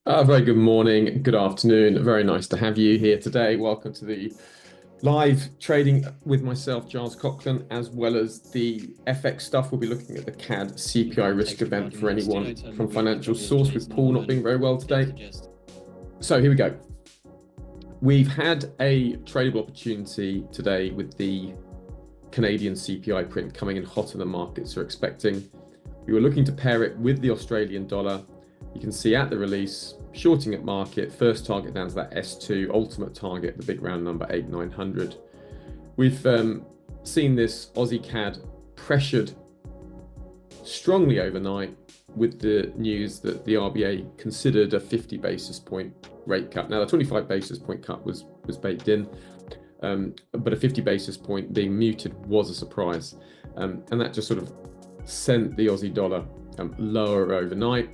Very good morning, good afternoon. Very nice to have you here today. Welcome to the live trading with myself, Giles Coughlin, as well as the FX stuff. We'll be looking at the CAD CPI risk event for anyone from Financial Source, with Paul not being very well today. So here we go. We've had a tradable opportunity today with the Canadian CPI print coming in hotter than markets are expecting. We were looking to pair it with the Australian dollar. You can see at the release, shorting at market, first target down to that S2, ultimate target, the big round number 8,900. We've seen this Aussie CAD pressured strongly overnight with the news that the RBA considered a 50 basis point rate cut. Now, the 25 basis point cut was baked in, but a 50 basis point being muted was a surprise. And that just sort of sent the Aussie dollar lower overnight.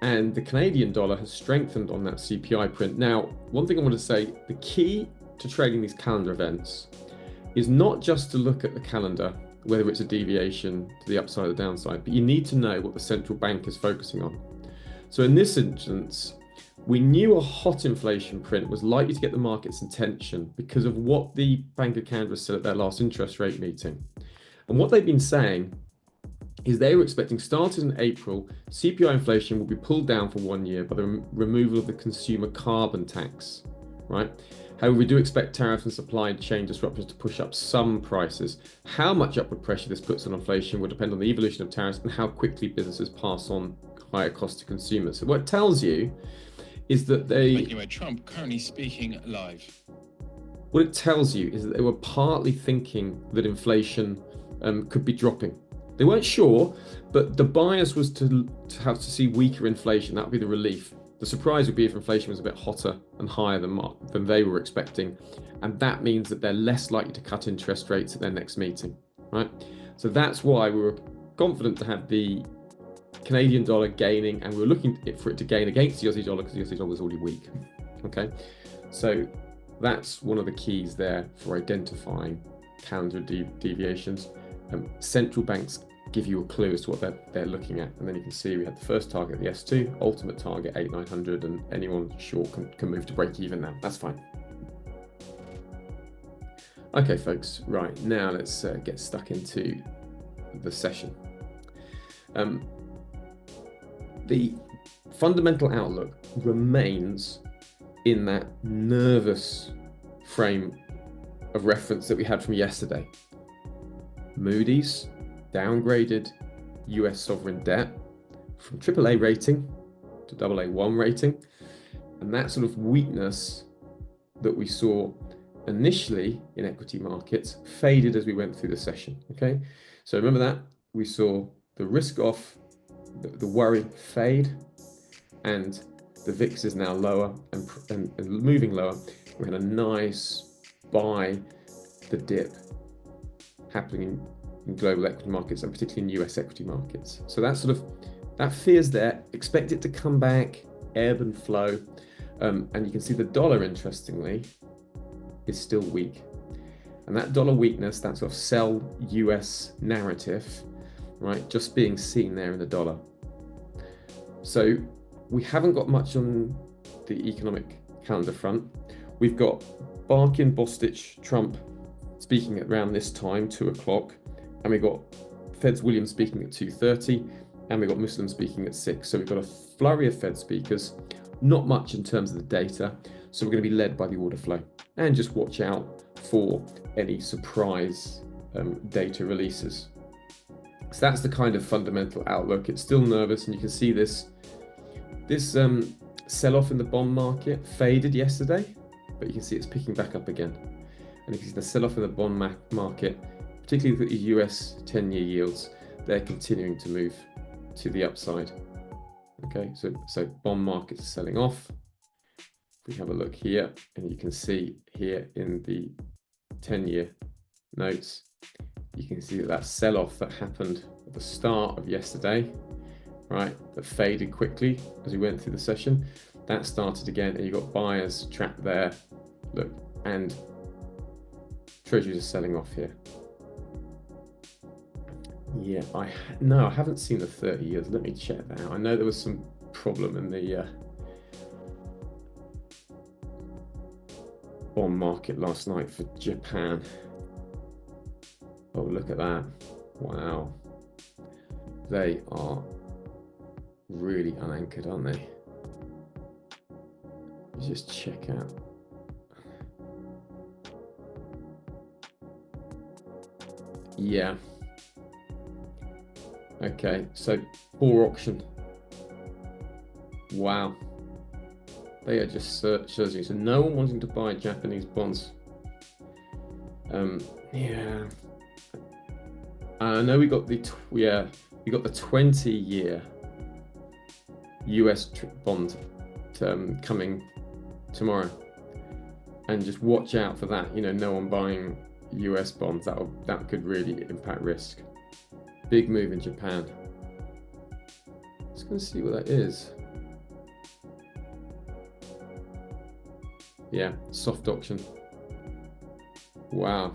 And the Canadian dollar has strengthened on that CPI print. Now, one thing I want to say, the key to trading these calendar events is not just to look at the calendar, whether it's a deviation to the upside or the downside, but you need to know what the central bank is focusing on. So in this instance, we knew a hot inflation print was likely to get the market's attention because of what the Bank of Canada said at their last interest rate meeting. And what they've been saying is they were expecting, starting in April, CPI inflation will be pulled down for 1 year by the removal of the consumer carbon tax, right? However, we do expect tariffs and supply chain disruptions to push up some prices. How much upward pressure this puts on inflation will depend on the evolution of tariffs and how quickly businesses pass on higher costs to consumers. So what it tells you is that Anyway, Trump currently speaking live. What it tells you is that they were partly thinking that inflation could be dropping. They weren't sure, but the bias was to have to see weaker inflation. That would be the relief. The surprise would be if inflation was a bit hotter and higher than they were expecting. And that means that they're less likely to cut interest rates at their next meeting, right? So that's why we were confident to have the Canadian dollar gaining, and we were looking for it to gain against the Aussie dollar because the Aussie dollar was already weak, okay? So that's one of the keys there for identifying calendar deviations. Central banks give you a clue as to what they're looking at, and then you can see we had the first target, the S2, ultimate target 8,900, and anyone short can move to break even now. That's fine. Okay, folks, right, now let's get stuck into the session. The fundamental outlook remains in that nervous frame of reference that we had from yesterday. Moody's downgraded US sovereign debt from AAA rating to AA1 rating, and that sort of weakness that we saw initially in equity markets faded as we went through the session. Okay, so remember that we saw the risk off, the worry fade, and the VIX is now lower and moving lower. We had a nice buy the dip happening in global equity markets, and particularly in US equity markets. So that fear's there. Expect it to come back, ebb and flow. And you can see the dollar, interestingly, is still weak. And that dollar weakness, that sort of sell US narrative, right, just being seen there in the dollar. So we haven't got much on the economic calendar front. We've got Barkin, Bostich, Trump speaking at around this time, 2 o'clock, and we've got Fed's Williams speaking at 2:30, and we've got Muslim speaking at 6. So we've got a flurry of Fed speakers, not much in terms of the data. So we're going to be led by the order flow, and just watch out for any surprise data releases. So that's the kind of fundamental outlook. It's still nervous, and you can see this sell-off in the bond market faded yesterday, but you can see it's picking back up again. And you can see the sell-off in the bond market, particularly the US 10-year yields, they're continuing to move to the upside. Okay, so bond markets are selling off. If we have a look here, and you can see here in the 10-year notes, you can see that sell-off that happened at the start of yesterday, right, that faded quickly as we went through the session, that started again, and you've got buyers trapped there. Look, and treasuries are selling off here. Yeah, I haven't seen the 30 years. Let me check that out. I know there was some problem in the bond market last night for Japan. Oh, look at that. Wow. They are really unanchored, aren't they? Let's just check out. Yeah. Okay, so poor auction. Wow. They are just surging. So no one wanting to buy Japanese bonds. Yeah. I know we got the 20-year US bond coming tomorrow, and just watch out for that. You know, no one buying US bonds. That could really impact risk. Big move in Japan. Just gonna see what that is. Yeah, soft auction. Wow.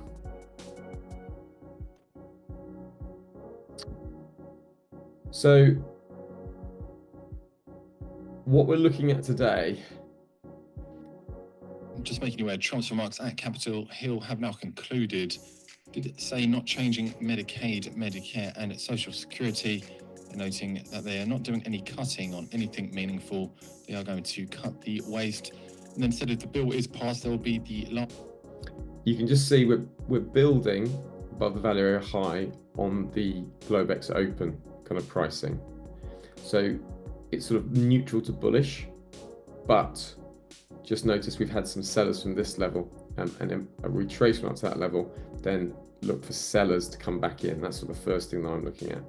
So what we're looking at today. Just making you aware, Trump's remarks at Capitol Hill have now concluded. Did it say not changing Medicaid, Medicare, and Social Security, noting that they are not doing any cutting on anything meaningful. They are going to cut the waste. And then said if the bill is passed, there will be the last. You can just see we're building above the value area high on the Globex Open kind of pricing. So it's sort of neutral to bullish, but just notice we've had some sellers from this level, and a retracement up to that level, then look for sellers to come back in. That's sort of the first thing that I'm looking at.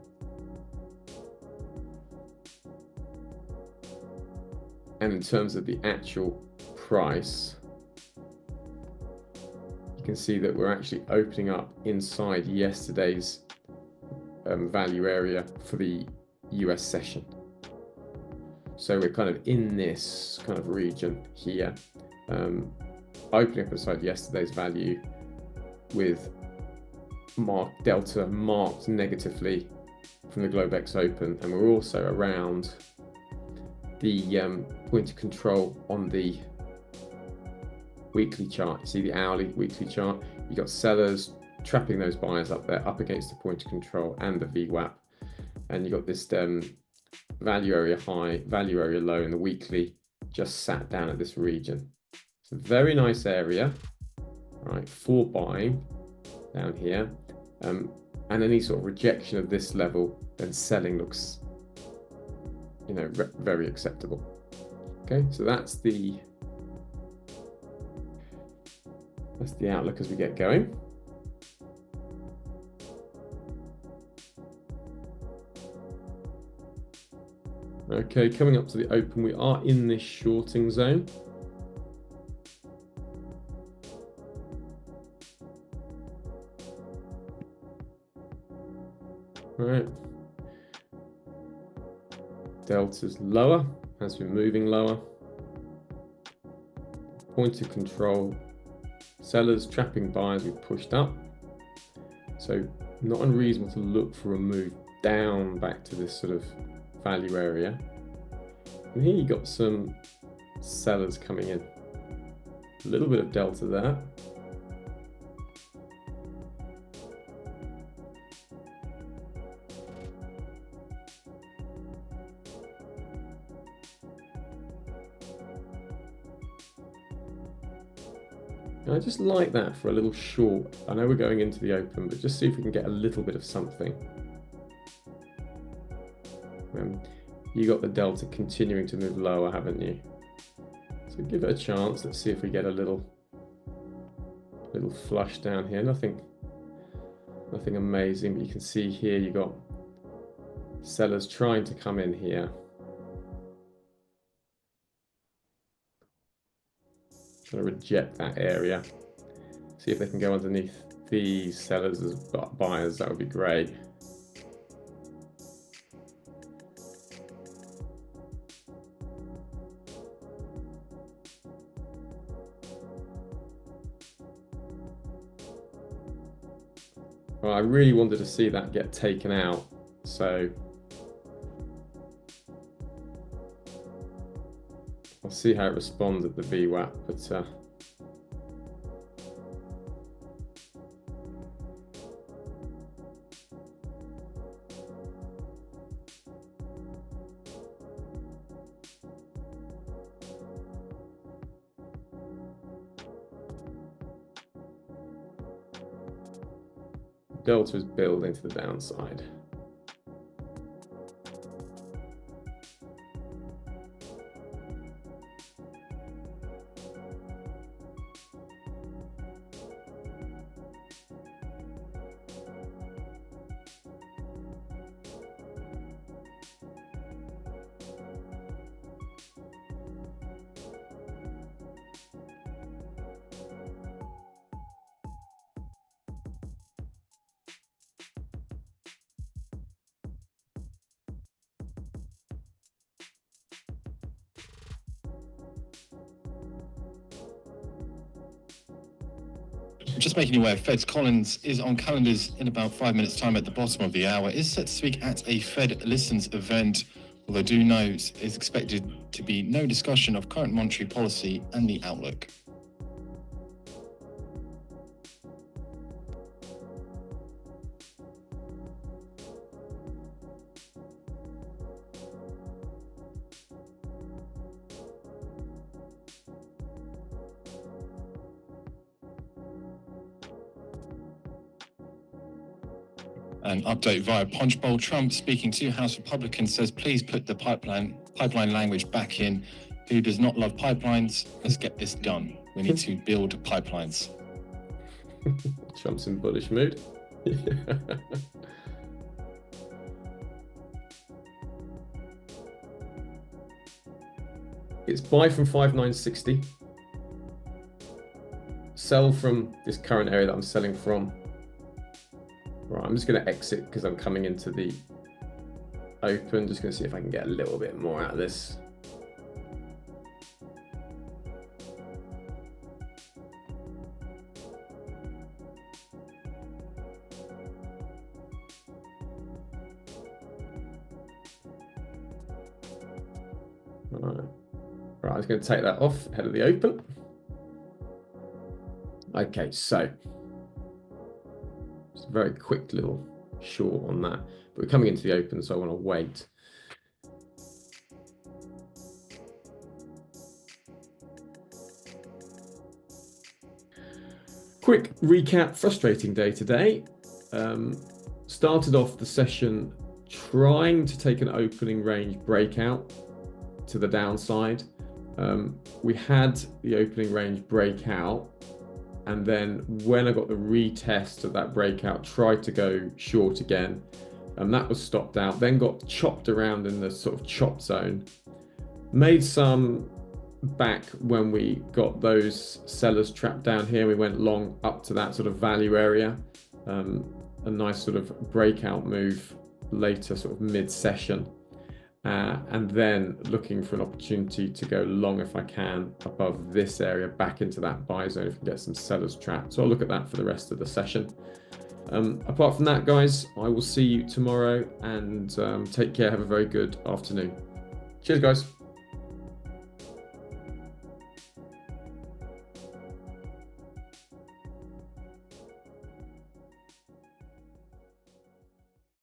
And in terms of the actual price, you can see that we're actually opening up inside yesterday's value area for the US session. So we're kind of in this kind of region here, opening up inside yesterday's value with delta marked negatively from the Globex Open, and we're also around the point of control on the weekly chart. You see the hourly, weekly chart. You got sellers trapping those buyers up there, up against the point of control and the VWAP, and you got this value area high, value area low, and the weekly just sat down at this region. It's a very nice area, right, for buying down here, and any sort of rejection of this level, then selling looks, you know, very acceptable. Okay, so that's the outlook as we get going. Okay, coming up to the open, we are in this shorting zone. All right. Delta's lower, has been moving lower. Point of control, sellers trapping buyers, we've pushed up. So not unreasonable to look for a move down back to this sort of value area. And here you got some sellers coming in. A little bit of delta there. And I just like that for a little short. I know we're going into the open, but just see if we can get a little bit of something. You got the delta continuing to move lower, haven't you? So give it a chance. Let's see if we get a little flush down here. Nothing amazing, but you can see here you got sellers trying to come in here. Trying to reject that area. See if they can go underneath these sellers as buyers. That would be great. Well, I really wanted to see that get taken out, so I'll see how it responds at the VWAP, but Delta is building to the downside. Just making you aware, Fed's Collins is on calendars in about 5 minutes' time at the bottom of the hour. Is set to speak at a Fed Listens event, although do note is expected to be no discussion of current monetary policy and the outlook. An update via Punchbowl. Trump, speaking to House Republicans, says please put the pipeline language back in. Who does not love pipelines? Let's get this done. We need to build pipelines. Trump's in bullish mood. It's buy from 5,960. Sell from this current area that I'm selling from. Right, I'm just going to exit because I'm coming into the open. Just going to see if I can get a little bit more out of this. Right, I'm just going to take that off ahead of the open. Okay, so a very quick little short on that, but we're coming into the open, so I want to wait. Quick recap, frustrating day today. Started off the session trying to take an opening range breakout to the downside. We had the opening range breakout, and then when I got the retest of that breakout, tried to go short again, and that was stopped out, then got chopped around in the sort of chop zone. Made some back when we got those sellers trapped down here. We went long up to that sort of value area. A nice sort of breakout move later, sort of mid-session. And then looking for an opportunity to go long if I can above this area back into that buy zone if we can get some sellers trapped. So I'll look at that for the rest of the session. Apart from that, guys, I will see you tomorrow, and take care. Have a very good afternoon. Cheers, guys.